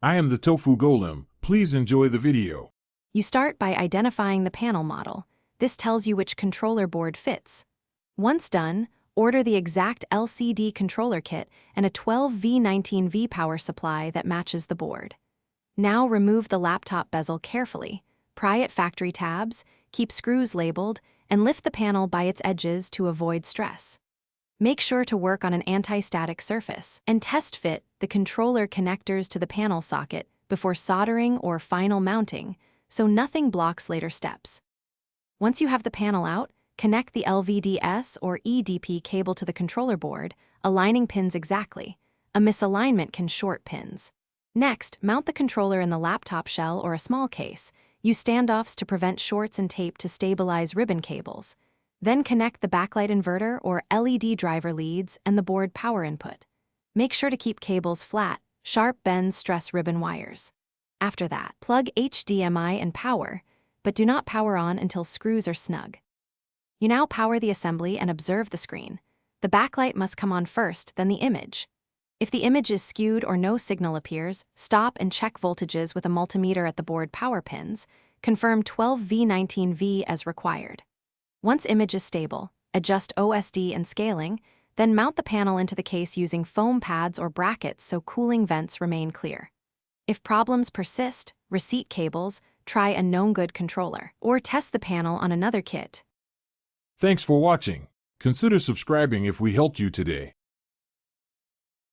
I am the Tofu Golem. Please enjoy the video. You start by identifying the panel model. This tells you which controller board fits. Once done, order the exact LCD controller kit and a 12V19V power supply that matches the board. Now remove the laptop bezel carefully, pry at factory tabs, keep screws labeled, and lift the panel by its edges to avoid stress. Make sure to work on an anti-static surface and test fit the controller connectors to the panel socket before soldering or final mounting, so nothing blocks later steps. Once you have the panel out, connect the LVDS or EDP cable to the controller board, aligning pins exactly. A misalignment can short pins. Next, mount the controller in the laptop shell or a small case. Use standoffs to prevent shorts and tape to stabilize ribbon cables. Then connect the backlight inverter or LED driver leads and the board power input. Make sure to keep cables flat. Sharp bends stress ribbon wires. After that, plug HDMI and power, but do not power on until screws are snug. You now power the assembly and observe the screen. The backlight must come on first, then the image. If the image is skewed or no signal appears, stop and check voltages with a multimeter at the board power pins. Confirm 12V19V as required. Once image is stable, adjust OSD and scaling, then mount the panel into the case using foam pads or brackets so cooling vents remain clear. If problems persist, reset cables, try a known good controller, or test the panel on another kit. Thanks for watching. Consider subscribing if we helped you today.